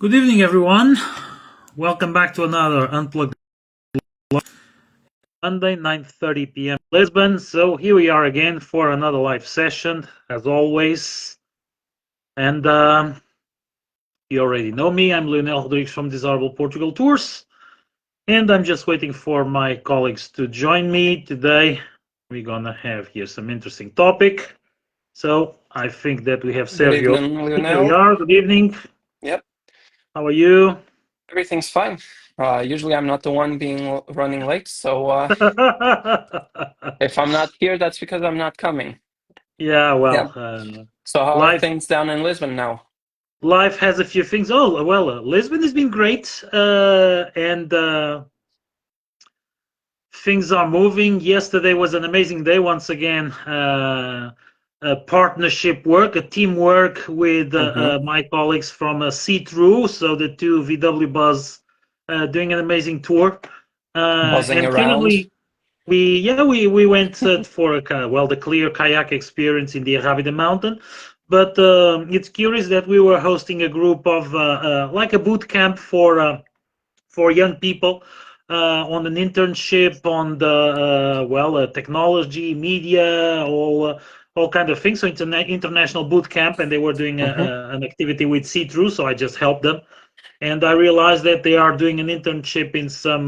Good evening, everyone. Welcome back to another Unplugged Monday, 9:30 p.m. Lisbon. So here we are again for another live session, as always. And you already know me. I'm Leonel Rodrigues from Desirable Portugal Tours. And I'm just waiting for my colleagues to join me today. We're going to have here some interesting topic. So I think that we have Good Sergio. evening, Here we Lionel. are. Good evening. Yep, How are you? everything's fine. Usually I'm not the one being running late, so if I'm not here, that's because I'm not coming. Yeah, well, Yep. So how are life things down in Lisbon now? life has a few things. Oh, well, Lisbon has been great, and things are moving. Yesterday was an amazing day once again. A partnership work, a teamwork with Mm-hmm. my colleagues from See-Through, so the two VW Buzz doing an amazing tour. Buzzing And around. currently, we went for the clear kayak experience in the Arrábida mountain, but it's curious that we were hosting a group of like a boot camp for young people on an internship on the technology, media, all kind of things. So it's an international boot camp, and they were doing Mm-hmm. an activity with See-Through, so I just helped them. And I realized that they are doing an internship in some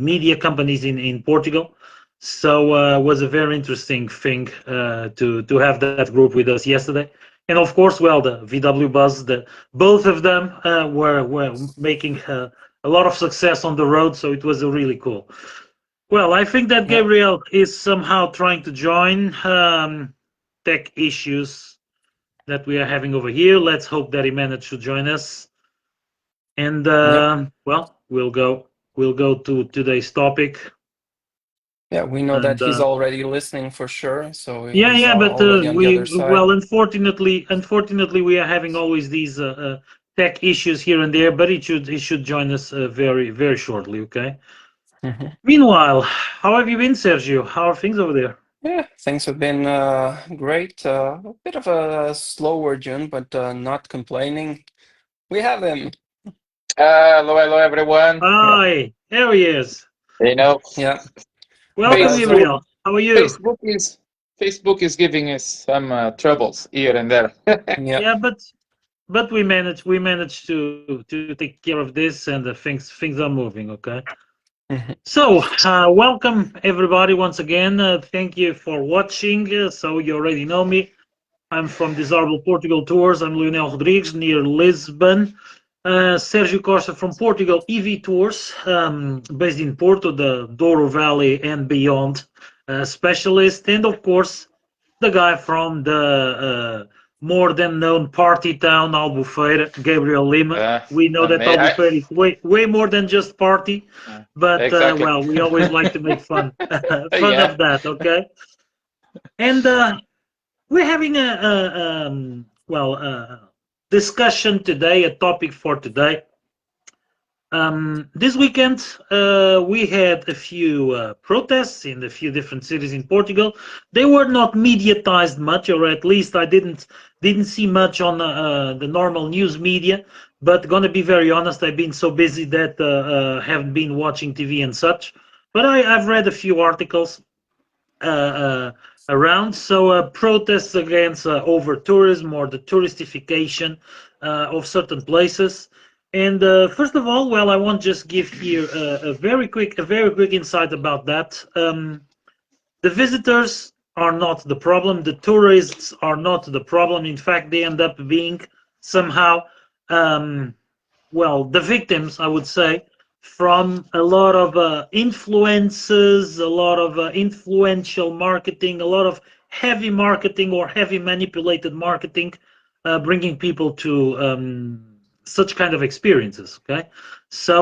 media companies in Portugal. So it was a very interesting thing to have that group with us yesterday. And of course, well, the VW Buzz, both of them were making a lot of success on the road. So it was really cool. Well, I think that Yep. Gabriel is somehow trying to join tech issues that we are having over here. Let's hope that he managed to join us. And Yep. well, we'll go to today's topic. Yeah, we know And that he's already listening for sure, so yeah, he's yeah, but already on the other well, side. unfortunately, we are having always these tech issues here and there. But he should join us very very shortly. Okay. Mm-hmm. Meanwhile, how have you been, Sergio? How are things over there? Yeah, things have been great. A bit of a slower June, but not complaining. We have him. Hello, everyone. Hi, there he is. You know, Yeah, you Welcome, guys Facebook, are. Gabriel. How are you? Facebook is giving us some troubles here and there. Yeah. Yeah, but we managed to take care of this, and things are moving. Okay. Mhm. So, welcome everybody once again. Thank you for watching. So, you already know me. I'm from Desirable Portugal Tours. I'm Leonel Rodrigues near Lisbon. Sergio Costa from Portugal EV Tours, based in Porto, the Douro Valley and beyond specialist. And of course, the guy from the more than known party town, Albufeira, Gabriel Lima. We know that Me, Albufeira is way more than just party, but exactly. well, we always like to make fun fun Yeah. of that. Okay, and we're having a discussion today, a topic for today. This weekend, we had a few protests in a few different cities in Portugal. They were not mediatized much, or at least I didn't see much on the normal news media. But gonna be very honest, I've been so busy that haven't been watching TV and such. But I've read a few articles uh, uh, around. So protests against over tourism or the touristification of certain places. And first of all, well, I want to just give here a very quick insight about that. The visitors are not the problem. The tourists are not the problem. In fact, they end up being somehow um, the victims, I would say, from a lot of influences, a lot of influential marketing, a lot of heavy marketing or heavy manipulated marketing, bringing people to such kind of experiences. Okay, so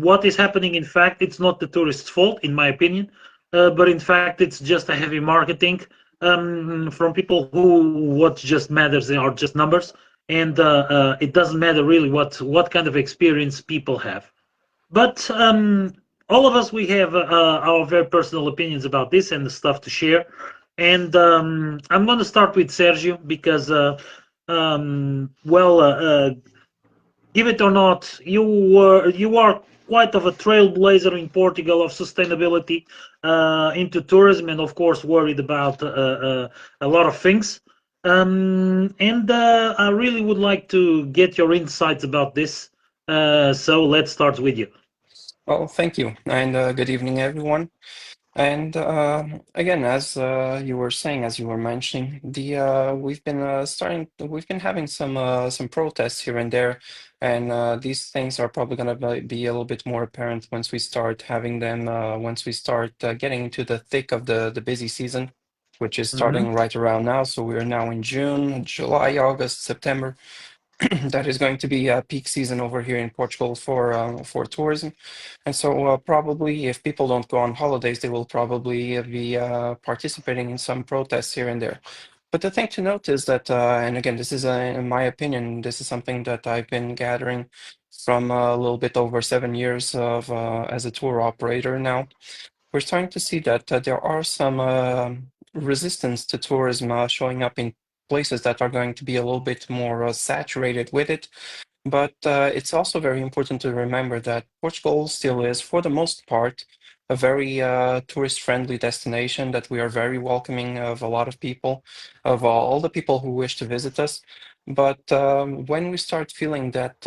what is happening? In fact, it's not the tourist's fault, in my opinion, but in fact, it's just a heavy marketing from people who what just matters are just numbers, and it doesn't matter really what kind of experience people have. But all of us, we have our very personal opinions about this and the stuff to share. And I'm going to start with Sergio because well, give it or not, you are quite of a trailblazer in Portugal of sustainability into tourism, and of course worried about a lot of things. And I really would like to get your insights about this. So let's start with you. Well, thank you, and good evening, everyone. And again, as you were saying, as you were mentioning, the we've been having some protests here and there, and these things are probably going to be a little bit more apparent once we start having them, once we start getting into the thick of the busy season, which is Hmm. starting right around now. So we are now in June, July, August, September. That is going to be a peak season over here in Portugal for tourism. And so probably if people don't go on holidays, they will probably be participating in some protests here and there. But the thing to note is that, and again, this is, in my opinion, this is something that I've been gathering from a little bit over 7 years of as a tour operator now. We're starting to see that there are some resistance to tourism showing up in places that are going to be a little bit more saturated with it. But it's also very important to remember that Portugal still is, for the most part, a very tourist-friendly destination, that we are very welcoming of a lot of people, of all the people who wish to visit us. But when we start feeling that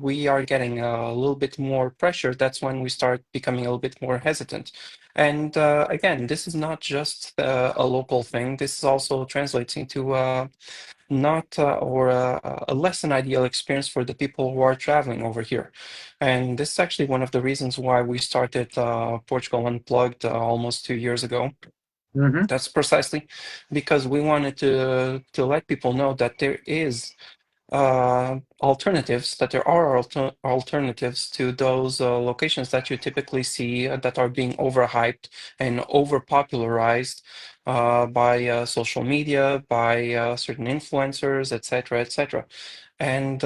we are getting a little bit more pressure, that's when we start becoming a little bit more hesitant. And again, this is not just a local thing. This also translates into not or a less than ideal experience for the people who are traveling over here. And this is actually one of the reasons why we started Portugal Unplugged almost 2 years ago. Hmm. That's precisely because we wanted to let people know that there is alternatives, that there are alternatives to those locations that you typically see that are being overhyped and overpopularized by social media, by certain influencers, etc., etc. And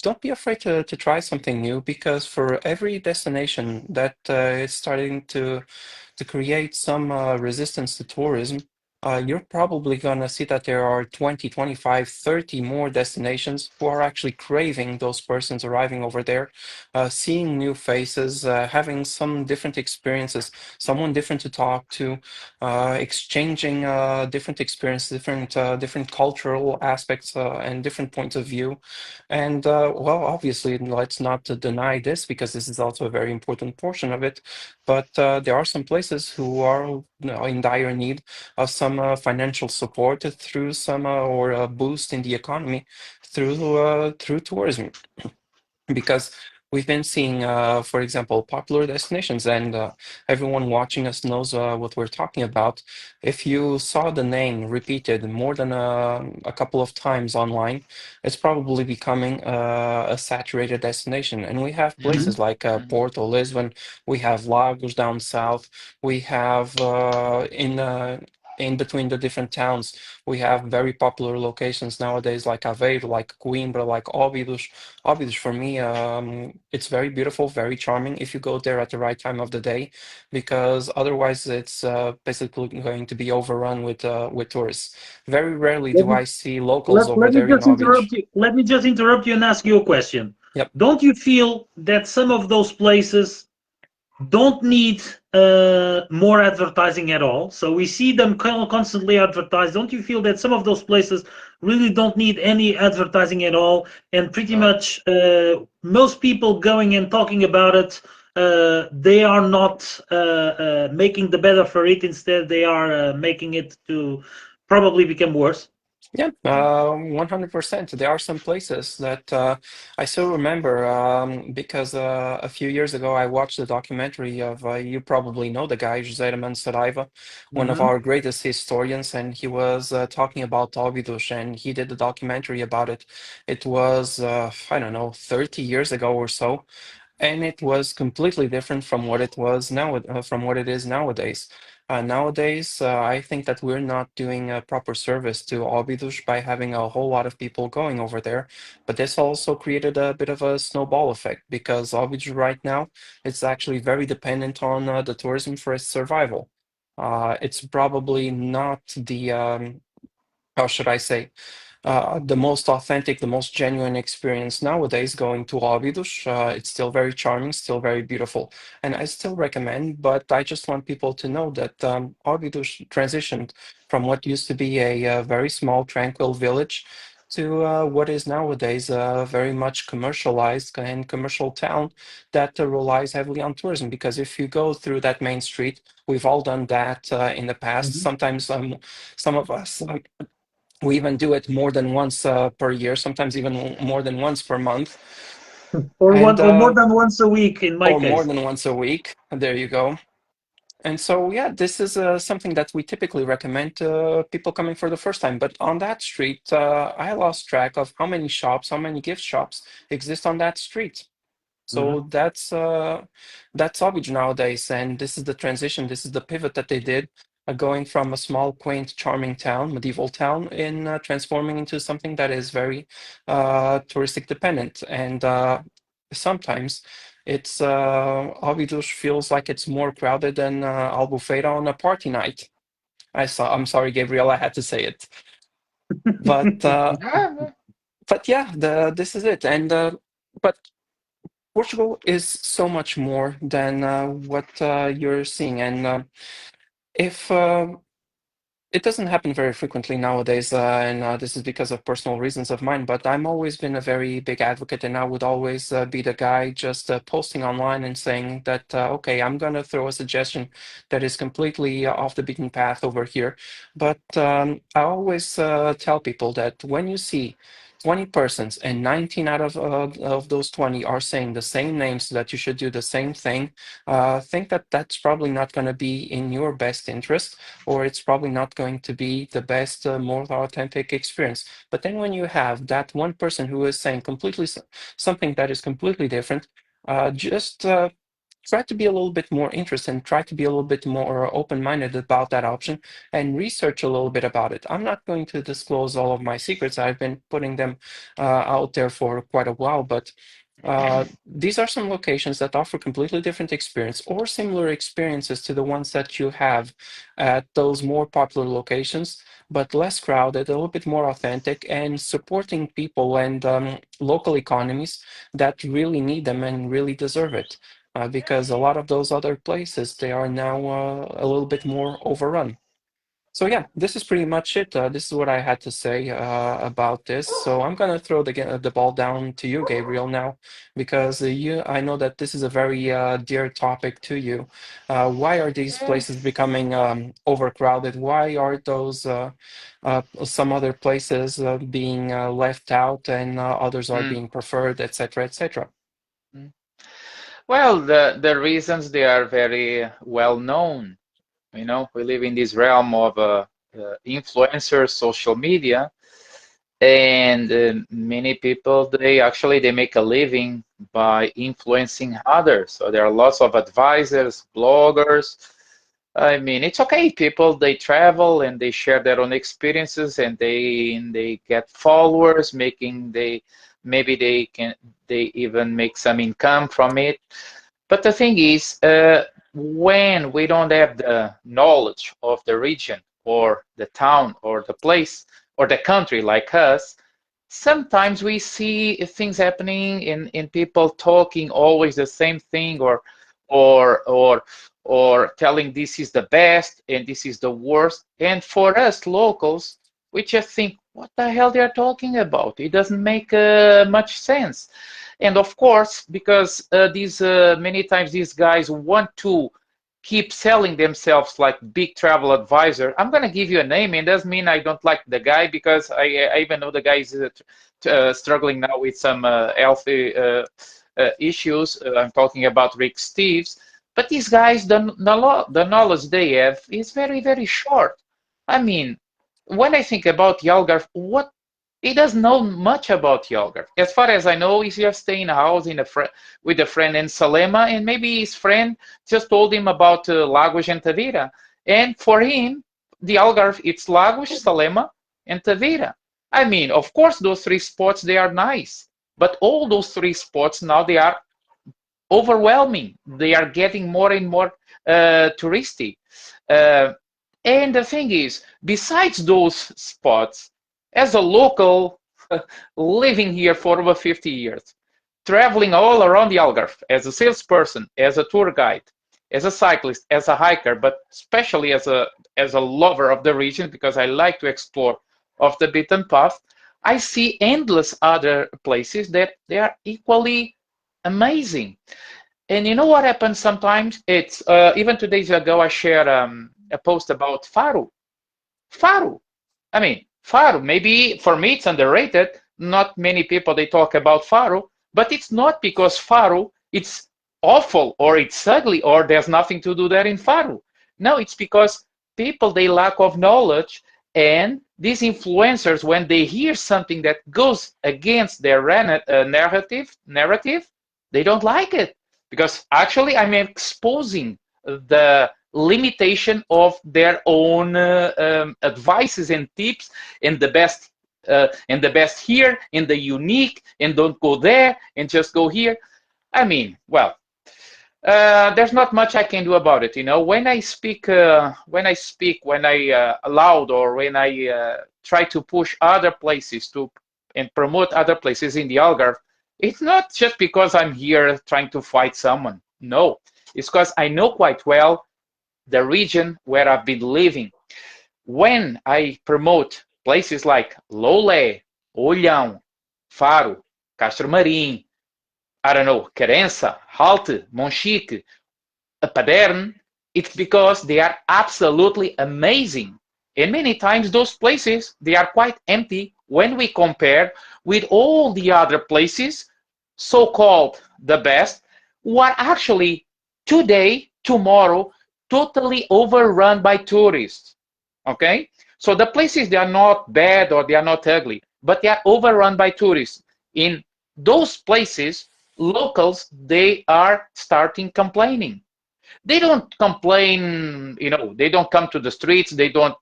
don't be afraid to try something new, because for every destination that is starting to create some resistance to tourism, you're probably going to see that there are 20, 25, 30 more destinations who are actually craving those persons arriving over there, seeing new faces, having some different experiences, someone different to talk to, exchanging different experiences, different cultural aspects, and different points of view. And well, obviously, let's not deny this, because this is also a very important portion of it. But there are some places who are, in dire need of some financial support through some or a boost in the economy through tourism, because we've been seeing, for example, popular destinations, and everyone watching us knows what we're talking about. If you saw the name repeated more than a couple of times online, it's probably becoming a saturated destination. And we have Hmm. places like Porto, Lisbon, we have Lagos down south, we have in between the different towns, we have very popular locations nowadays like Aveiro, like Coimbra, like Óbidos. Obviously, for me, it's very beautiful, very charming if you go there at the right time of the day, because otherwise it's basically going to be overrun with tourists. Very rarely Let do me I see locals over let me there in just Óbidos. interrupt you. Let me just interrupt you and ask you a question. Yep. Don't you feel that some of those places don't need more advertising at all? So we see them constantly advertised. Don't you feel that some of those places really don't need any advertising at all, and pretty much most people going and talking about it, they are not making the better for it. Instead, they are making it to probably become worse. Yeah, 100%. There are some places that I still remember because a few years ago I watched the documentary of, you probably know the guy, José Saraiva, one of Hmm. our greatest historians, and he was talking about Óbidos, and he did a documentary about it. It was, I don't know, 30 years ago or so, and it was completely different from what it was now, from what it is nowadays. Nowadays, I think that we're not doing a proper service to Óbidos by having a whole lot of people going over there. But this also created a bit of a snowball effect, because Óbidos right now it's actually very dependent on the tourism for its survival. It's probably not the how should I say? the most authentic, the most genuine experience nowadays going to Óbidos. It's still very charming, still very beautiful, and I still recommend. But I just want people to know that Óbidos transitioned from what used to be a very small, tranquil village to what is nowadays a very much commercialized and commercial town that relies heavily on tourism. Because if you go through that main street, we've all done that in the past. Mhm. Sometimes some of us we even do it more than once per year, sometimes even more than once per month, Or and one, or more than once a week in my or more case. than once a week. There you go. And so, yeah, this is something that we typically recommend to people coming for the first time. But on that street, I lost track of how many shops, how many gift shops exist on that street. Mhm. So that's Savage nowadays, and this is the transition. This is the pivot that they did, going from a small, quaint, charming town, medieval town, in transforming into something that is very touristic dependent. And sometimes it's Óbidos feels like it's more crowded than Albufeira on a party night. I'm sorry, Gabriel, I had to say it, but uh, Yeah, but yeah, this is it, and but Portugal is so much more than what you're seeing, and if it doesn't happen very frequently nowadays, and this is because of personal reasons of mine. But I'm always been a very big advocate, and I would always be the guy just posting online and saying that, okay, I'm gonna throw a suggestion that is completely off the beaten path over here. But I always tell people that when you see 20 persons and 19 out of those 20 are saying the same names, so that you should do the same thing, think that that's probably not going to be in your best interest, or it's probably not going to be the best, more authentic experience. But then when you have that one person who is saying completely something that is completely different, just try to be a little bit more interested and try to be a little bit more open-minded about that option and research a little bit about it. I'm not going to disclose all of my secrets. I've been putting them out there for quite a while, but these are some locations that offer completely different experience or similar experiences to the ones that you have at those more popular locations, but less crowded, a little bit more authentic, and supporting people and local economies that really need them and really deserve it. Because a lot of those other places, they are now a little bit more overrun. So yeah, this is pretty much it. This is what I had to say about this. So I'm gonna throw the ball down to you, Gabriel, now, because I know that this is a very dear topic to you. Why are these yeah. places becoming overcrowded? Why are those some other places being left out and others are Mm, being preferred, etc., etc.? mm. Well, the reasons they are very well known. You know, we live in this realm of influencers, social media, and many people they make a living by influencing others. So there are lots of advisors, bloggers. I mean, it's okay. People they travel and they share their own experiences, and they get followers, making they maybe they even make some income from it. But the thing is, when we don't have the knowledge of the region or the town or the place or the country like us, sometimes we see things happening in people talking always the same thing or or or telling this is the best and this is the worst. And for us locals, we just think, what the hell they're talking about? It doesn't make much sense. And of course, because these many times these guys want to keep selling themselves like big travel advisor. I'm going to give you a name, and doesn't mean I don't like the guy, because I even know the guy is struggling now with some healthy issues. I'm talking about Rick Steves. But these guys, the knowledge they have is very, very short. I mean, when I think about Yalgar, what he doesn't know much about Yalgar. As far as I know, he's just staying in a house with a friend in Salema, and maybe his friend just told him about Lagos and Tavira. And for him, the Algarve, it's Lagos, Salema, and Tavira. I mean, of course, those three spots, they are nice. But all those three spots now, they are overwhelming. They are getting more and more touristy. Uh, and the thing is, besides those spots, as a local living here for over 50 years, traveling all around the Algarve as a salesperson, as a tour guide, as a cyclist, as a hiker, but especially as a lover of the region, because I like to explore off the beaten path, I see endless other places that they are equally amazing. And you know what happens sometimes? It's even 2 days ago I shared a post about Faro. Faro. I mean, Faro. Maybe for me it's underrated. Not many people they talk about Faro, but it's not because Faro it's awful or it's ugly or there's nothing to do there in Faro. No, it's because people they lack of knowledge, and these influencers, when they hear something that goes against their narrative, they don't like it, because actually I'm exposing the limitation of their own advices and tips, and the best here, and the unique, and don't go there, and just go here. I mean, well, there's not much I can do about it. You know, when I speak, when I loud, or when I try to push other places to and promote other places in the Algarve, it's not just because I'm here trying to fight someone. No, it's because I know quite well the region where I've been living. When I promote places like Lolé, Olhão, Faro, Castro Marim, I don't know, Querença, Halte, Monchique, Padern, it's because they are absolutely amazing. And many times those places, they are quite empty when we compare with all the other places, so-called the best, who are actually today, tomorrow, totally overrun by tourists. Okay? So the places, they are not bad or they are not ugly, but they are overrun by tourists. In those places, locals, they are starting complaining. They don't complain, you know, they don't come to the streets, they don't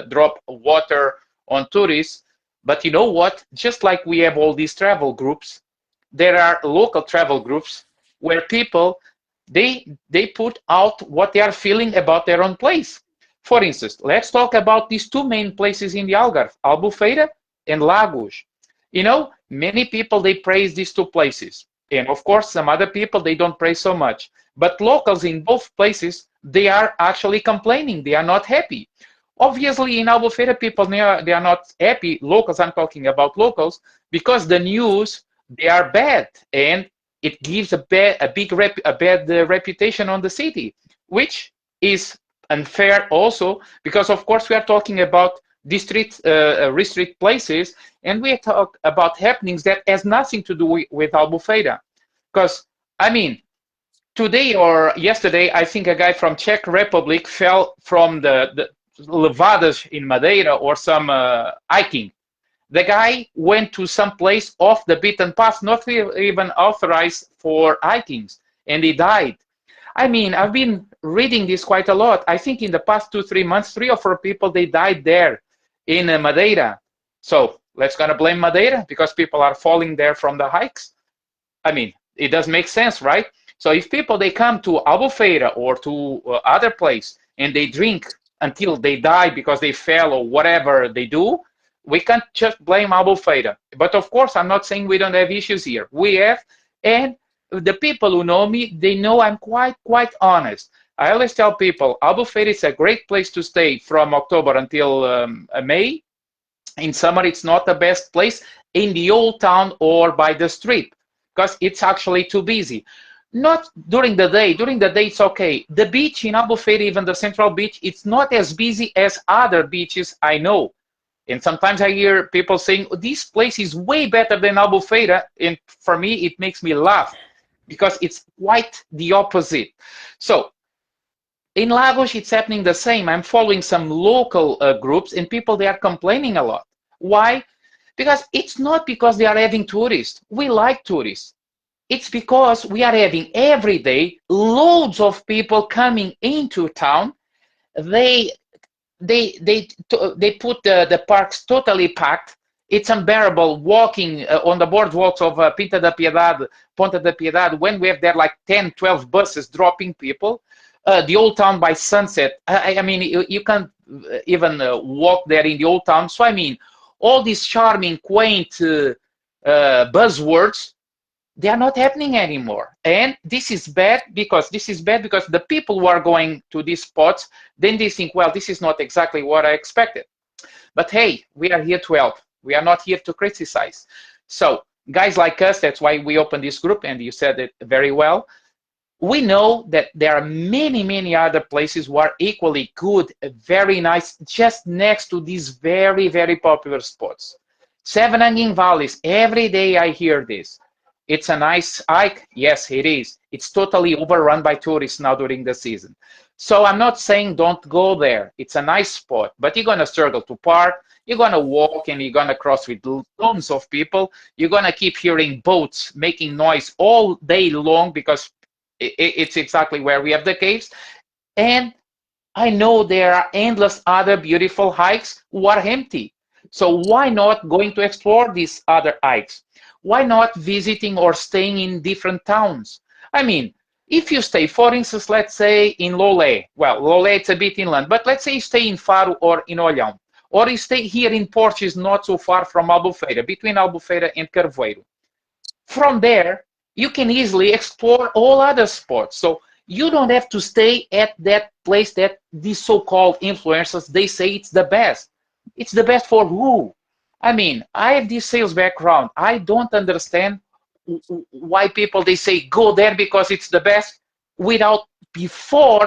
drop water on tourists. But you know what? Just like we have all these travel groups, there are local travel groups where people, they put out what they are feeling about their own place. For instance, let's talk about these two main places in the Algarve, Albufeira and Lagos. You know, many people, they praise these two places. And of course, some other people, they don't praise so much. But locals in both places, they are actually complaining. They are not happy. Obviously, in Albufeira, people, they are not happy. Locals, I'm talking about locals, because the news, they are bad. And it gives a bad reputation on the city, which is unfair also, because of course we are talking about district restrict places, and we talk about happenings that has nothing to do with Albufeira. Because I mean, today or yesterday, I think a guy from Czech Republic fell from the Levadas in Madeira, or some hiking. The guy went to some place off the beaten path, not even authorized for hikings, and he died. I mean, I've been reading this quite a lot. I think in the past 2-3 months, 3 or 4 people, they died there in Madeira. So let's gonna blame Madeira because people are falling there from the hikes. I mean, it does make sense, right? So if people, they come to Albufeira or to other place and they drink until they die because they fell or whatever they do, we can't just blame Albufeira. But of course, I'm not saying we don't have issues here. We have, and the people who know me, they know I'm quite honest. I always tell people, Albufeira is a great place to stay from October until May. In summer, it's not the best place in the old town or by the street, because it's actually too busy. Not during the day. During the day, it's okay. The beach in Albufeira, even the central beach, it's not as busy as other beaches I know. And sometimes I hear people saying, oh, this place is way better than Albufeira. And for me, it makes me laugh because it's quite the opposite. So in Lagos, it's happening the same. I'm following some local groups, and people, they are complaining a lot. Why? Because it's not because they are having tourists. We like tourists. It's because we are having every day loads of people coming into town. They put the parks totally packed. It's unbearable walking on the boardwalks of Ponta da Piedade, when we have there like 10, 12 buses dropping people. The old town by sunset, I mean, you can't even walk there in the old town. So I mean, all these charming, quaint buzzwords, they are not happening anymore. And this is bad because the people who are going to these spots, then they think, well, this is not exactly what I expected. But hey, we are here to help. We are not here to criticize. So guys like us, that's why we opened this group, and you said it very well. We know that there are many, many other places who are equally good, very nice, just next to these very, very popular spots. Seven Hanging Valleys, every day I hear this. It's a nice hike. Yes, it is. It's totally overrun by tourists now during the season. So I'm not saying don't go there. It's a nice spot, but you're going to struggle to park. You're going to walk and you're going to cross with tons of people. You're going to keep hearing boats making noise all day long because it's exactly where we have the caves. And I know there are endless other beautiful hikes who are empty. So why not going to explore these other hikes? Why not visiting or staying in different towns? I mean, if you stay, for instance, let's say in Lolé, well, Lolé it's a bit inland, but let's say you stay in Faro or in Olhão, or you stay here in Portuguese, not so far from Albufeira, between Albufeira and Carvoeiro. From there, you can easily explore all other spots. So you don't have to stay at that place that these so-called influencers, they say it's the best. It's the best for who? I mean, I have this sales background. I don't understand why people, they say go there because it's the best without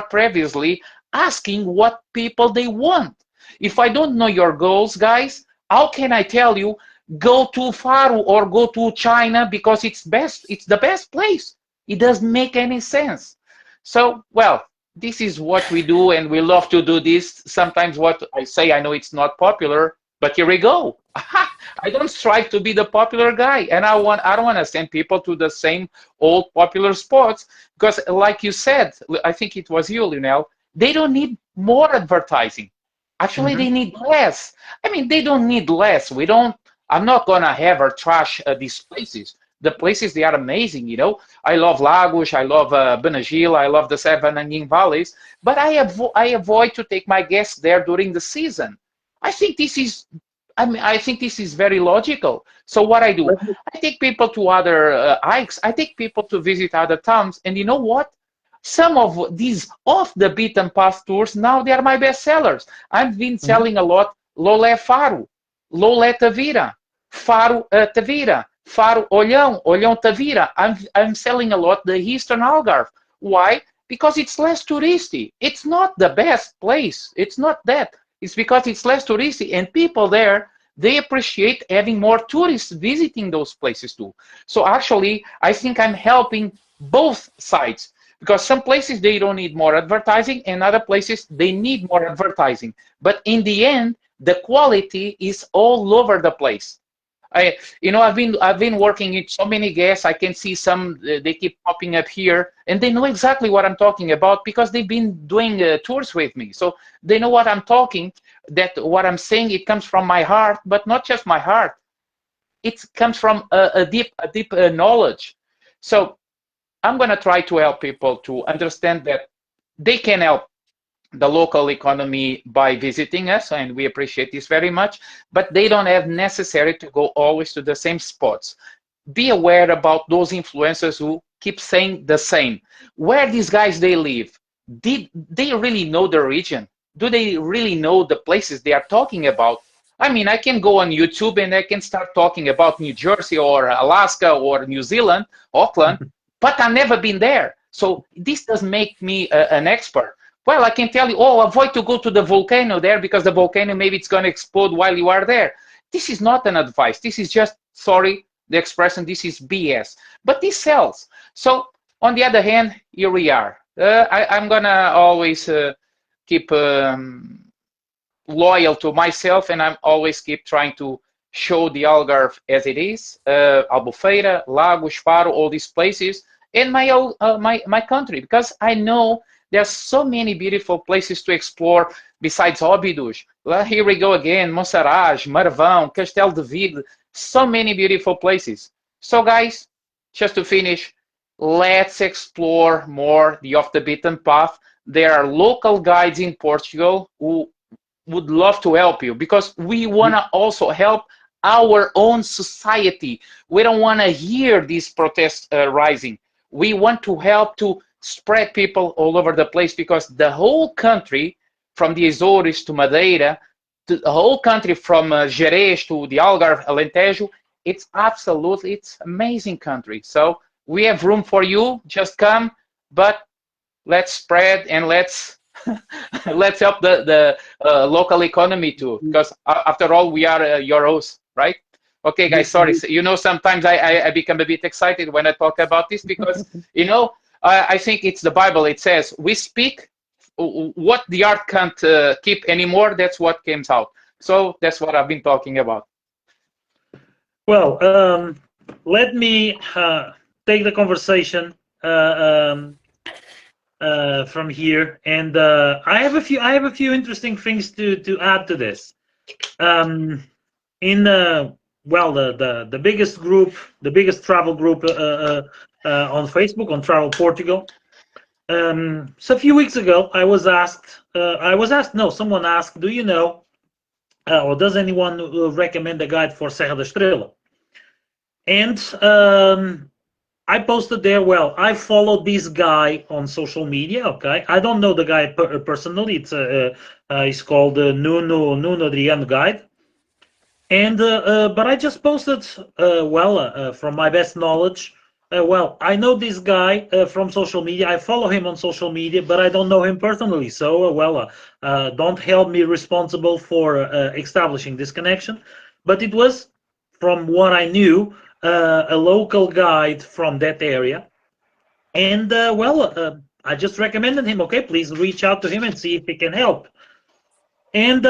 previously asking what people they want. If I don't know your goals, guys, how can I tell you go to Faro or go to China because it's the best place? It doesn't make any sense. So, well, this is what we do, and we love to do this. Sometimes what I say, I know it's not popular, but here we go. I don't strive to be the popular guy, and I don't want to send people to the same old popular spots because, like you said, I think it was you, Lionel, they don't need more advertising. Actually, they need less. I mean, they don't need less. I'm not going to ever trash these places. The places, they are amazing, you know. I love Lagos, I love Benagil, I love the Seven Hanging Valleys, but I avoid to take my guests there during the season. I think this is very logical. So what I do, I take people to other hikes, I take people to visit other towns, and you know what? Some of these off the beaten path tours, now they are my best sellers. I've been selling a lot Lolé Faro, Lolé Tavira, Faro Tavira, Faro Olhão, Olhão Tavira. I'm selling a lot the Eastern Algarve. Why? Because it's less touristy. It's not the best place. It's not that. It's because it's less touristy, and people there, they appreciate having more tourists visiting those places too. So actually, I think I'm helping both sides, because some places they don't need more advertising, and other places they need more advertising. But in the end, the quality is all over the place. I've been working with so many guests. I can see some, they keep popping up here, and they know exactly what I'm talking about because they've been doing tours with me. So they know what I'm talking, that what I'm saying, it comes from my heart, but not just my heart. It comes from a deep knowledge. So I'm going to try to help people to understand that they can help the local economy by visiting us, and we appreciate this very much, but they don't have necessary to go always to the same spots. Be aware about those influencers who keep saying the same. Where these guys they live, did they really know the region? Do they really know the places they are talking about? I mean, I can go on YouTube and I can start talking about New Jersey or Alaska or New Zealand, Auckland, but I've never been there. So this doesn't make me an expert. Well, I can tell you, oh, avoid to go to the volcano there because the volcano, maybe it's going to explode while you are there. This is not an advice. This is just, sorry, the expression, this is BS. But this sells. So on the other hand, here we are. I'm going to always keep loyal to myself, and I'm always keep trying to show the Algarve as it is, Albufeira, Lagos, Faro, all these places, and my country, because I know there's so many beautiful places to explore besides Óbidos. Well, here we go again, Monsaraz, Marvão, Castelo de Vide, so many beautiful places. So guys, just to finish, let's explore more the off the beaten path. There are local guides in Portugal who would love to help you, because we want to also help our own society. We don't want to hear these protests rising. We want to help to spread people all over the place, because the whole country, from the Azores to Madeira, to the whole country from Jerez to the Algarve, Alentejo, it's amazing country. So we have room for you. Just come, but let's spread and let's let's help the local economy too, because after all, we are your hosts, right? Okay, guys, sorry. So, sometimes I become a bit excited when I talk about this, because, I think it's the Bible. It says, we speak what the art can't keep anymore. That's what comes out. So that's what I've been talking about. Well, let me take the conversation from here, and I have a few interesting things to add to this. In well, the biggest group, the biggest travel group on Facebook, on Travel Portugal. So a few weeks ago, I was asked. No, someone asked, do you know, or does anyone recommend a guide for Serra da Estrela? And I posted there. Well, I followed this guy on social media. Okay, I don't know the guy personally. He's called Nuno Adriano Guide. And but I just posted, from my best knowledge. Well, I know this guy from social media. I follow him on social media, but I don't know him personally. So, don't hold me responsible for establishing this connection. But it was, from what I knew, a local guide from that area. And I just recommended him. Okay, please reach out to him and see if he can help. And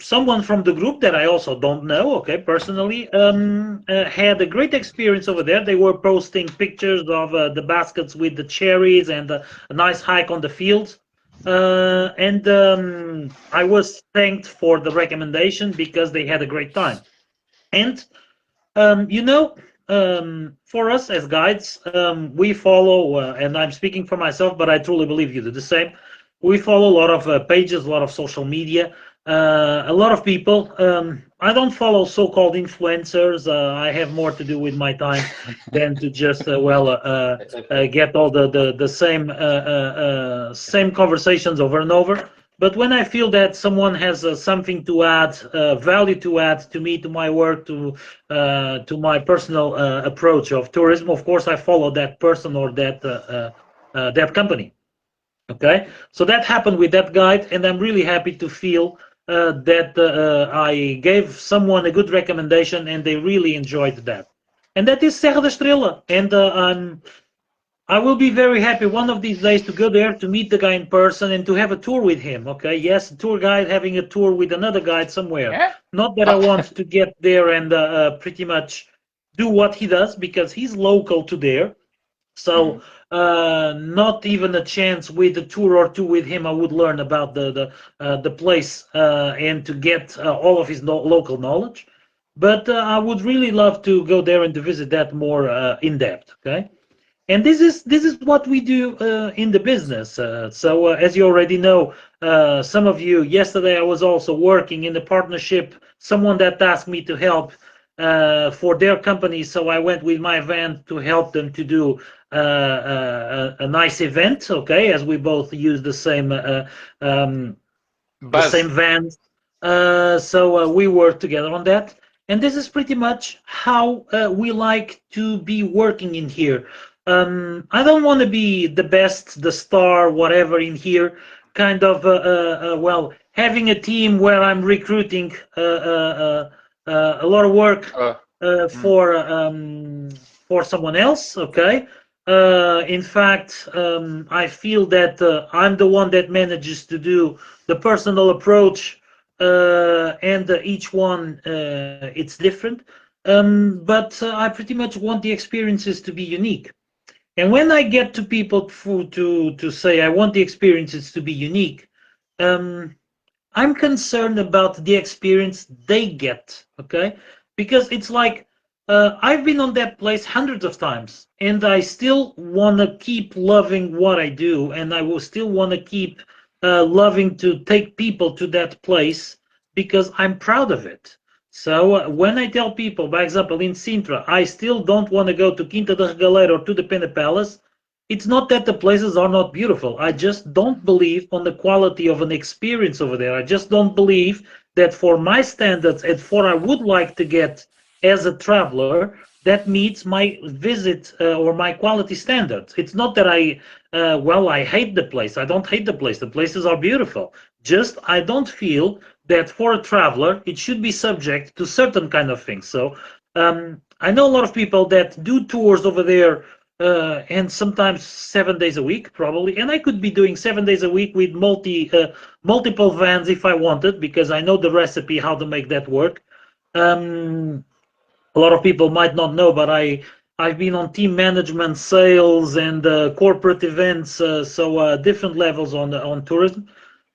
someone from the group that I also don't know, okay, personally, had a great experience over there. They were posting pictures of the baskets with the cherries and a nice hike on the fields. And I was thanked for the recommendation because they had a great time. And for us as guides, we follow, and I'm speaking for myself, but I truly believe you do the same. We follow a lot of pages, a lot of social media, a lot of people. I don't follow so-called influencers. I have more to do with my time than to just get all the same conversations over and over. But when I feel that someone has something to add, value to add to me, to my work, to my personal approach of tourism, of course I follow that person or that company. Okay, so that happened with that guide, and I'm really happy to feel that I gave someone a good recommendation and they really enjoyed that. And that is Serra da Estrela. And I will be very happy one of these days to go there, to meet the guy in person and to have a tour with him. Okay, yes, a tour guide having a tour with another guide somewhere. Yeah. Not that I want to get there and pretty much do what he does, because he's local to there. So not even a chance with a tour or two with him I would learn about the place and to get all of his local knowledge. But I would really love to go there and to visit that more in depth. Okay, and this is what we do in the business. So as you already know, some of you, yesterday I was also working in a partnership. Someone that asked me to help for their company, so I went with my van to help them to do a nice event. Okay, as we both use the same vans, so we work together on that. And this is pretty much how we like to be working in here. I don't want to be the best, the star, whatever in here. Kind of having a team where I'm recruiting a lot of work for someone else. Okay. In fact, I feel that I'm the one that manages to do the personal approach, and each one it's different. But I pretty much want the experiences to be unique. And when I get to people to say I want the experiences to be unique, I'm concerned about the experience they get. Okay, because it's like I've been on that place hundreds of times, and I still want to keep loving what I do, and I will still want to keep loving to take people to that place because I'm proud of it. So when I tell people, by example, in Sintra, I still don't want to go to Quinta da Regaleira or to the Pena Palace, it's not that the places are not beautiful. I just don't believe on the quality of an experience over there. I just don't believe that for my standards and for I would like to get as a traveler, that meets my visit or my quality standards. It's not that I hate the place. I don't hate the place. The places are beautiful. Just I don't feel that for a traveler it should be subject to certain kind of things. So I know a lot of people that do tours over there and sometimes 7 days a week probably, and I could be doing 7 days a week with multiple vans if I wanted, because I know the recipe how to make that work. um, a lot of people might not know, but I've been on team management, sales, and corporate events, so different levels on tourism.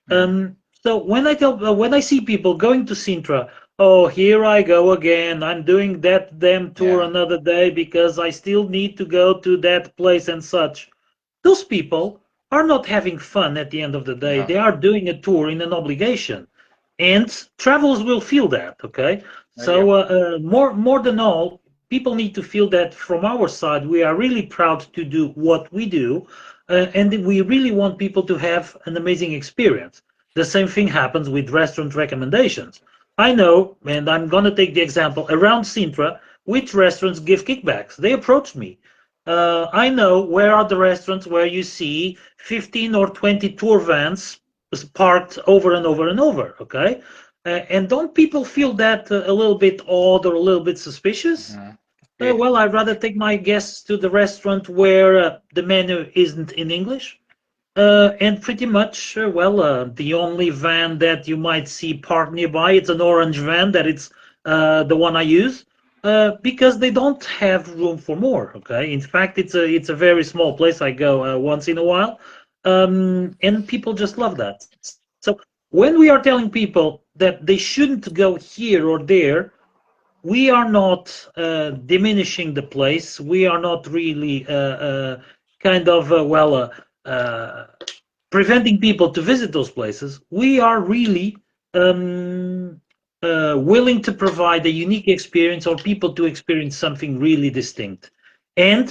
So when I see people going to Sintra, oh, here I go again. I'm doing that damn tour Yeah. another day because I still need to go to that place and such. Those people are not having fun at the end of the day. No. They are doing a tour in an obligation, and travelers will feel that. Okay, Yeah. so more than all, people need to feel that from our side we are really proud to do what we do, and we really want people to have an amazing experience. The same thing happens with restaurant recommendations. I know, and I'm going to take the example around Sintra, which restaurants give kickbacks. They approached me. I know where are the restaurants where you see 15 or 20 tour vans parked over and over and over, okay? And don't people feel that a little bit odd or a little bit suspicious? Mhm. Well, I'd rather take my guests to the restaurant where the menu isn't in English. And pretty much, the only van that you might see parked nearby, it's an orange van that it's the one I use, because they don't have room for more. Okay, in fact, it's a very small place. I go once in a while, and people just love that. So when we are telling people that they shouldn't go here or there, we are not diminishing the place. We are not really kind of preventing people to visit those places. We are really um, willing to provide a unique experience or people to experience something really distinct, and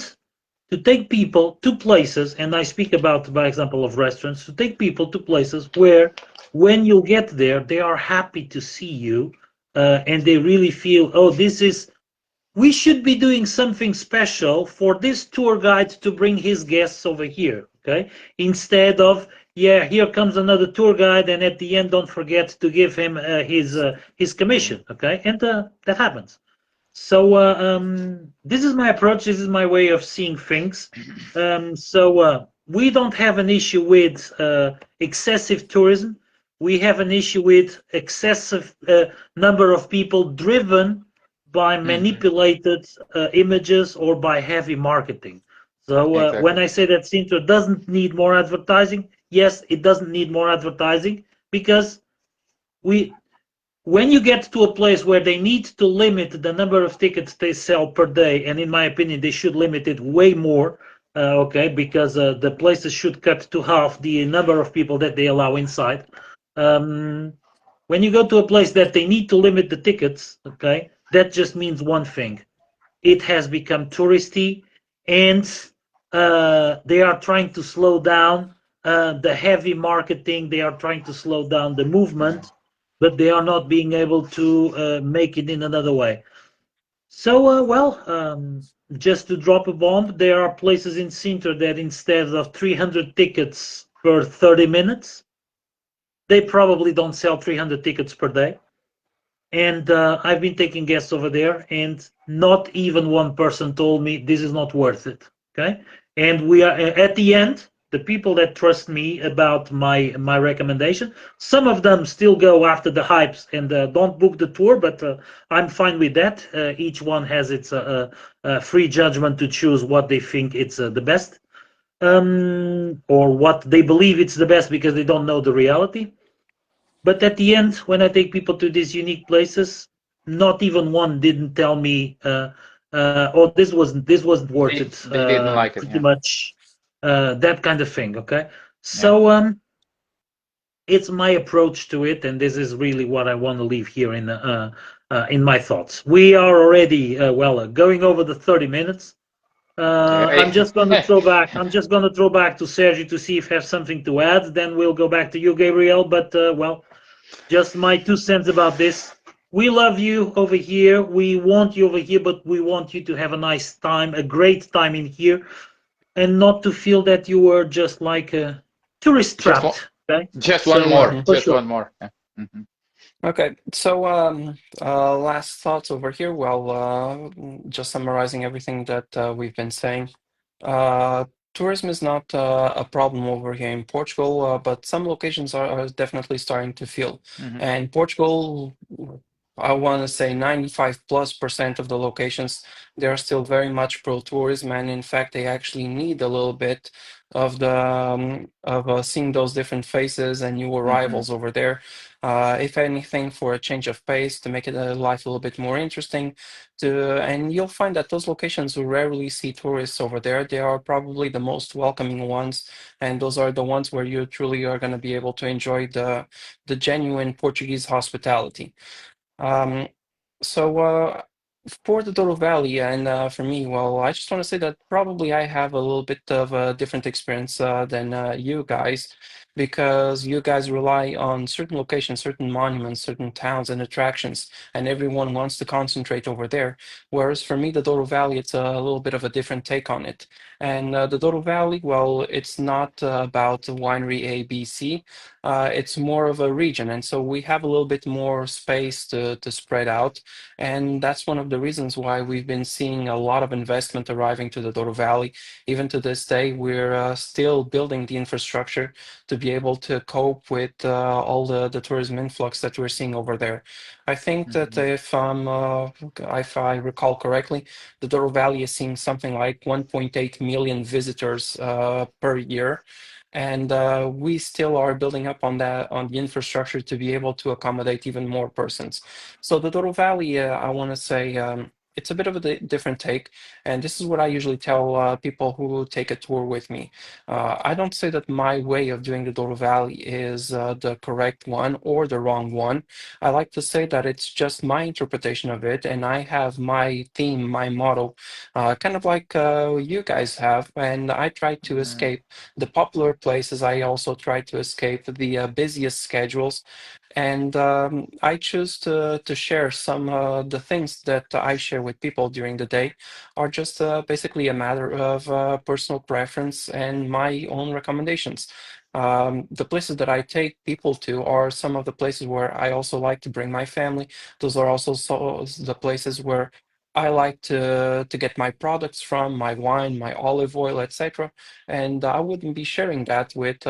to take people to places. And I speak about, by example, of restaurants, to take people to places where, when you get there, they are happy to see you, and they really feel, oh, this is we should be doing something special for this tour guide to bring his guests over here, okay? Instead of, yeah, here comes another tour guide, and at the end, don't forget to give him his commission, okay? And that happens. So this is my approach. This is my way of seeing things. So we don't have an issue with excessive tourism. We have an issue with excessive number of people driven by manipulated images or by heavy marketing. So when Exactly. I say that Sintra doesn't need more advertising, yes, it doesn't need more advertising, because we when you get to a place where they need to limit the number of tickets they sell per day, and in my opinion, they should limit it way more, okay, because the places should cut to half the number of people that they allow inside. Um, when you go to a place that they need to limit the tickets, okay, that just means one thing: it has become touristy, and they are trying to slow down the heavy marketing. They are trying to slow down the movement, but they are not being able to make it in another way. So, just to drop a bomb, there are places in Sintra that instead of 300 tickets per 30 minutes, they probably don't sell 300 tickets per day. And I've been taking guests over there, and not even one person told me this is not worth it. Okay, and we are at the end. The people that trust me about my recommendation, some of them still go after the hypes and don't book the tour, but I'm fine with that. Each one has its free judgment to choose what they think it's the best, or what they believe it's the best because they don't know the reality. But at the end, when I take people to these unique places, not even one didn't tell me, "Oh, this wasn't worth it." They didn't like it. Pretty Yeah. much that kind of thing. Okay, Yeah. so It's my approach to it, and this is really what I want to leave here in my thoughts. We are already going over the 30 minutes. I'm Okay. just going to throw back. I'm just going to throw back to Sergio to see if he has something to add. Then we'll go back to you, Gabriel. But just my 2 cents about this. We love you over here. We want you over here, but we want you to have a nice time, a great time in here, and not to feel that you were just like a tourist Just one, trapped. Okay, just one so more, Mhm. for just sure. one more. Yeah. Mhm. Okay, so last thoughts over here. Well, just summarizing everything that we've been saying. Uh, Tourism is not a problem over here in Portugal, but some locations are definitely starting to feel. Mhm. And Portugal, I want to say 95+% of the locations, they are still very much pro-tourism, and in fact, they actually need a little bit of the of seeing those different faces and new Mhm. arrivals over there. If anything, for a change of pace to make it life a little bit more interesting. And you'll find that those locations who rarely see tourists over there, they are probably the most welcoming ones, and those are the ones where you truly are going to be able to enjoy the genuine Portuguese hospitality. Um, so for the Douro Valley and for me, well, I just want to say that probably I have a little bit of a different experience than you guys, because you guys rely on certain locations, certain monuments, certain towns and attractions, and everyone wants to concentrate over there. Whereas for me, the Douro Valley, it's a little bit of a different take on it. And the Douro Valley, well, it's not about the winery A, B, C. It's more of a region, and so we have a little bit more space to spread out, and that's one of the reasons why we've been seeing a lot of investment arriving to the Douro Valley. Even to this day, we're still building the infrastructure to be able to cope with all the tourism influx that we're seeing over there. I think that Mhm. if I recall correctly, the Douro Valley is seeing something like 1.8 million visitors per year, and we still are building up on that, on the infrastructure to be able to accommodate even more persons. So the Douro Valley, I want to say, it's a bit of a different take, and this is what I usually tell people who take a tour with me. I don't say that my way of doing the Douro Valley is the correct one or the wrong one. I like to say that it's just my interpretation of it, and I have my theme, my motto, kind of like you guys have, and I try to Mhm. escape the popular places. I also try to escape the busiest schedules, and I choose to share some the things that I share with people during the day are just basically a matter of personal preference and my own recommendations. The places that I take people to are some of the places where I also like to bring my family. Those are also the places where I like to get my products from, my wine, my olive oil, etc. And I wouldn't be sharing that with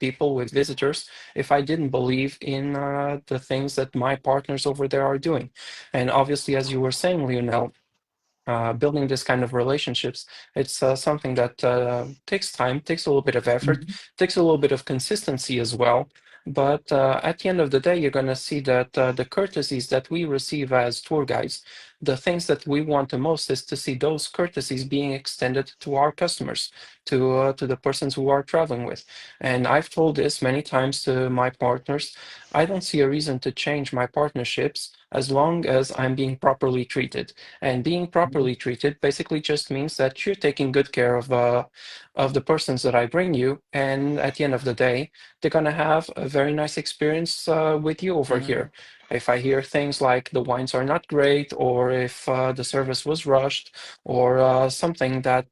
people, with visitors, if I didn't believe in the things that my partners over there are doing. And obviously, as you were saying, Lionel, building this kind of relationships, it's something that takes time, takes a little bit of effort, Mhm. takes a little bit of consistency as well. But at the end of the day, you're going to see that the courtesies that we receive as tour guides, the things that we want the most is to see those courtesies being extended to our customers, to the persons who are traveling with. And I've told this many times to my partners. I don't see a reason to change my partnerships as long as I'm being properly treated. And being Mhm. properly treated basically just means that you're taking good care of the persons that I bring you, and at the end of the day, they're gonna have a very nice experience with you over Mhm. here. If I hear things like the wines are not great, or if the service was rushed, or something that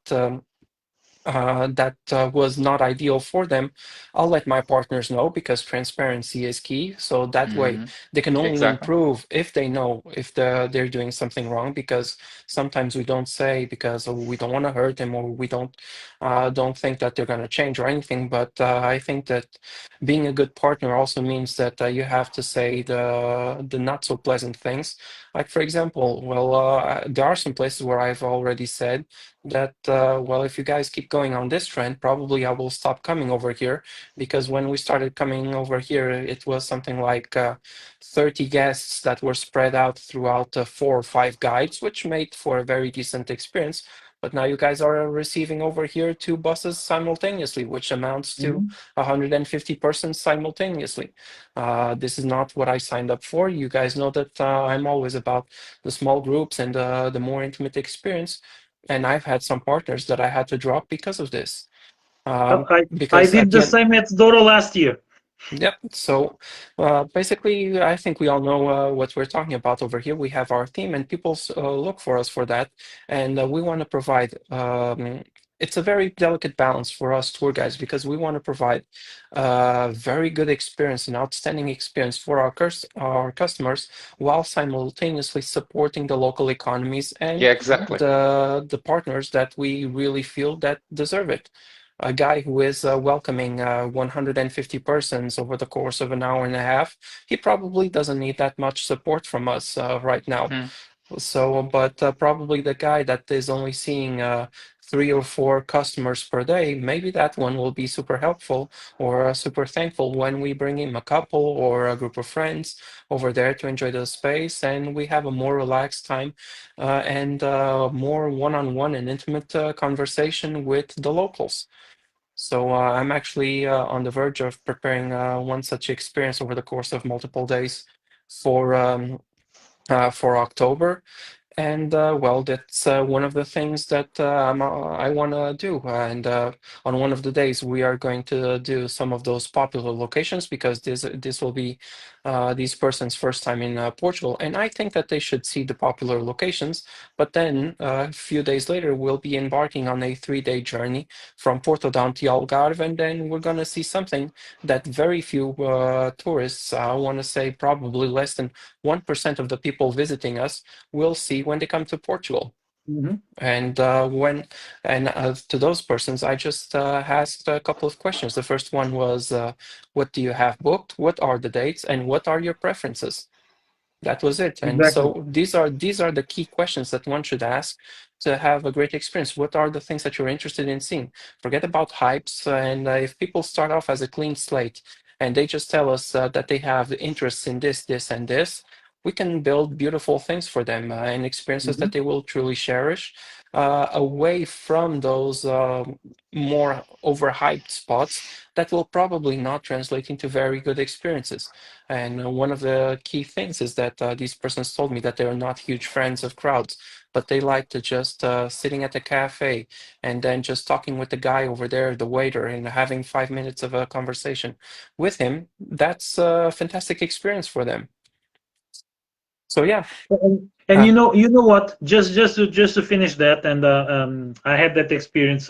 was not ideal for them, I'll let my partners know, because transparency is key. So that way Mhm. they can only Exactly. improve if they know if they're doing something wrong. Because sometimes we don't say because we don't want to hurt them, or we don't think that they're going to change or anything. But I think that being a good partner also means that you have to say the not so pleasant things. Like for example, well, there are some places where I've already said that well, if you guys keep going on this trend, probably I will stop coming over here, because when we started coming over here, it was something like 30 guests that were spread out throughout 4 or 5 guides, which made for a very decent experience. But now you guys are receiving over here 2 buses simultaneously, which amounts to Mhm. 150 persons simultaneously. This is not what I signed up for. You guys know that I'm always about the small groups and the more intimate experience. And I've had some partners that I had to drop because of this. I Because did at the the end, same at Doro last year. yep. So basically, I think we all know what we're talking about over here. We have our theme, and people look for us for that, and we want to provide. It's a very delicate balance for us tour guides because we want to provide very good experience, an outstanding experience for our customers, while simultaneously supporting the local economies and Yeah, exactly. the partners that we really feel that deserve it. A guy who is welcoming 150 persons over the course of an hour and a half, he probably doesn't need that much support from us right now. Hmm. So, but probably the guy that is only seeing 3 or 4 customers per day, maybe that one will be super helpful or super thankful when we bring him a couple or a group of friends over there to enjoy the space, and we have a more relaxed time and more one-on-one and intimate conversation with the locals. So I'm actually on the verge of preparing one such experience over the course of multiple days for for October. And well, that's one of the things that I want to do. And on one of the days, we are going to do some of those popular locations because this will be these persons' first time in Portugal. And I think that they should see the popular locations. But then a few days later, we'll be embarking on a 3-day journey from Porto down to Algarve, and then we're going to see something that very few tourists, I want to say probably less than 1% of the people visiting us will see when they come to Portugal. Mhm. And to those persons, I just asked a couple of questions. The first one was, what do you have booked? What are the dates? And what are your preferences? That was it. And Exactly. so these are the key questions that one should ask to have a great experience. What are the things that you're interested in seeing? Forget about hypes. And if people start off as a clean slate and they just tell us that they have interests in this, this, and this, we can build beautiful things for them and experiences that Mhm. they will truly cherish away from those more overhyped spots that will probably not translate into very good experiences. And one of the key things is that these persons told me that they are not huge friends of crowds, but they like to just sitting at a cafe and then just talking with the guy over there, the waiter, and having 5 minutes of a conversation with him. That's a fantastic experience for them. So yeah, And uh, you know what? Just to finish that, and I had that experience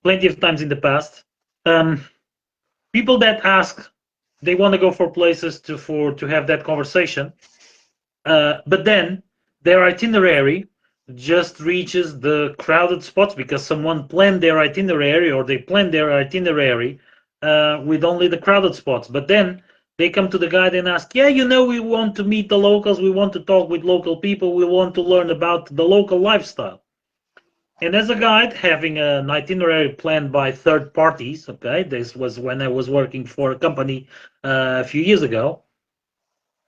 plenty of times in the past. Um, People that ask, they want to go for places to have that conversation, but then their itinerary just reaches the crowded spots because someone planned their itinerary or they planned their itinerary with only the crowded spots. But then they come to the guide and ask, yeah, you know, we want to meet the locals, we want to talk with local people, we want to learn about the local lifestyle. And as a guide, having an itinerary planned by third parties, okay, this was when I was working for a company a few years ago.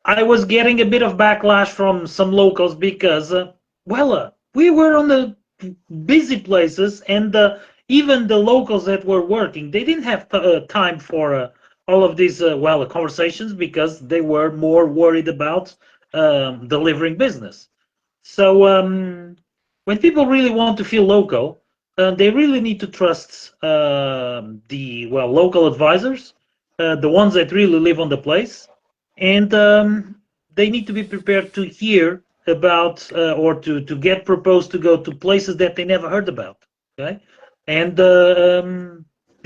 I was getting a bit of backlash from some locals because, we were on the busy places, and even the locals that were working, they didn't have time for all of these, conversations because they were more worried about delivering business. So when people really want to feel local, they really need to trust the local advisors, the ones that really live on the place, and they need to be prepared to hear about or to get proposed to go to places that they never heard about. Okay, and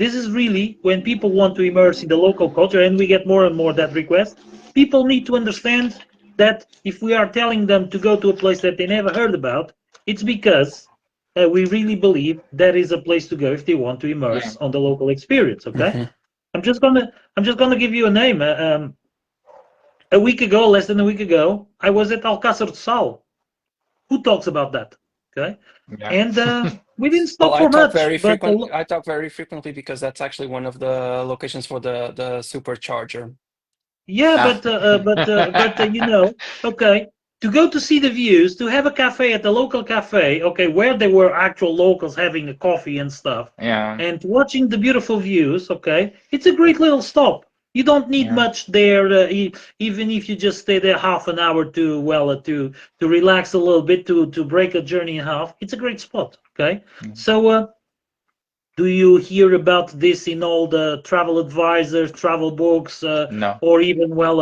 this is really when people want to immerse in the local culture, and we get more and more that request. People need to understand that if we are telling them to go to a place that they never heard about, it's because we really believe that is a place to go if they want to Yeah. immerse on the local experience. Okay, mhm. I'm just gonna give you a name. A week ago, less than a week ago, I was at Alcácer de Sal. Who talks about that? Okay, Yeah. and we didn't Well, stop for much, but I talk very frequently because that's actually one of the locations for the supercharger. yeah, Ah. but you know, okay. to go to see the views, to have a cafe at the local cafe, okay, where there were actual locals having a coffee and stuff, Yeah. and watching the beautiful views, okay, it's a great little stop. You don't need Yeah. much there, even if you just stay there half an hour to, well, to relax a little bit, to break a journey in half. It's a great spot, okay? So, do you hear about this in all the travel advisors, travel books, No. or even, well,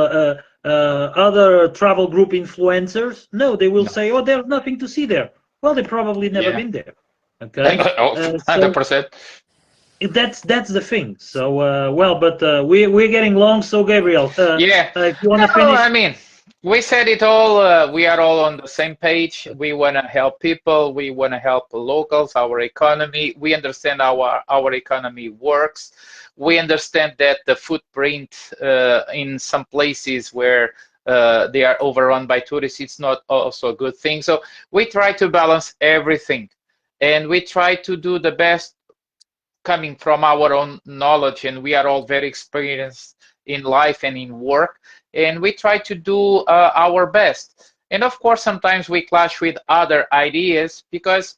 other travel group influencers? No, they will No. say, "Oh, there's nothing to see there." Well, they probably never Yeah. been there. Okay, Oh, so 100%. that's the thing. So, well, but we're getting long. So, Gabriel, Yeah. if you want No, to finish, I mean, we said it all. We are all on the same page. We want to help people. We want to help locals, our economy. We understand our economy works. We understand that the footprint in some places where they are overrun by tourists, it's not also a good thing. So we try to balance everything, and we try to do the best coming from our own knowledge, and we are all very experienced in life and in work, and we try to do our best. And of course, sometimes we clash with other ideas because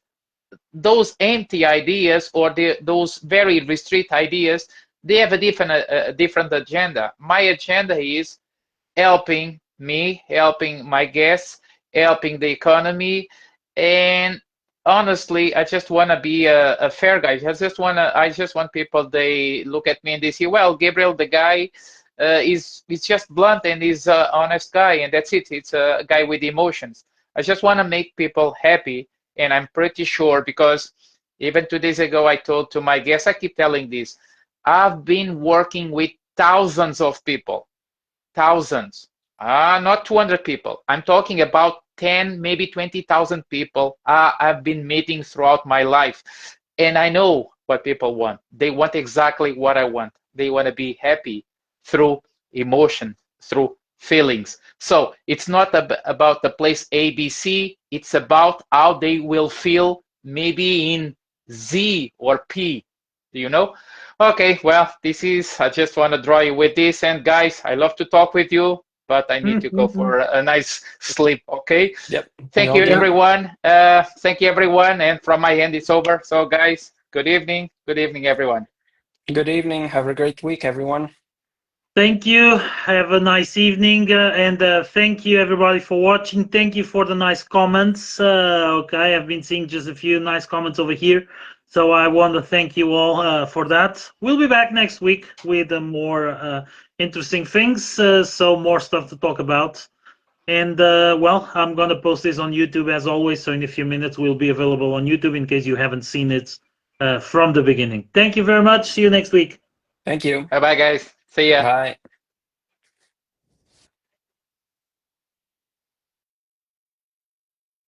those empty ideas or those very restricted ideas, they have a different agenda. My agenda is helping me, helping my guests, helping the economy, and honestly, I just want to be a fair guy. I just want people, they look at me and they say, well, Gabriel, the guy is just blunt and he's an honest guy, and that's it. It's a guy with emotions. I just want to make people happy, and I'm pretty sure because even 2 days ago, I told to my guests, I keep telling this, I've been working with thousands of people, thousands, not 200 people. I'm talking about 10, maybe 20,000 people I've been meeting throughout my life. And I know what people want. They want exactly what I want. They want to be happy through emotion, through feelings. So it's not about the place ABC, it's about how they will feel maybe in Z or P, do you know? Okay, well, I just want to draw you with this. And guys, I love to talk with you, but I need to go for a nice sleep, okay? Yep. We Thank all you, do. everyone. Thank you, everyone. And from my end, it's over. So, guys, good evening. Good evening, everyone. Good evening. Have a great week, everyone. thank you. Have a nice evening, and thank you everybody for watching. Thank you for the nice comments. Okay, I've been seeing just a few nice comments over here, so I want to thank you all for that. We'll be back next week with more interesting things, so more stuff to talk about. And well, I'm gonna post this on YouTube as always, so in a few minutes we'll be available on YouTube in case you haven't seen it from the beginning. Thank you very much. See you next week. Thank you. Bye bye, guys. See ya. Bye.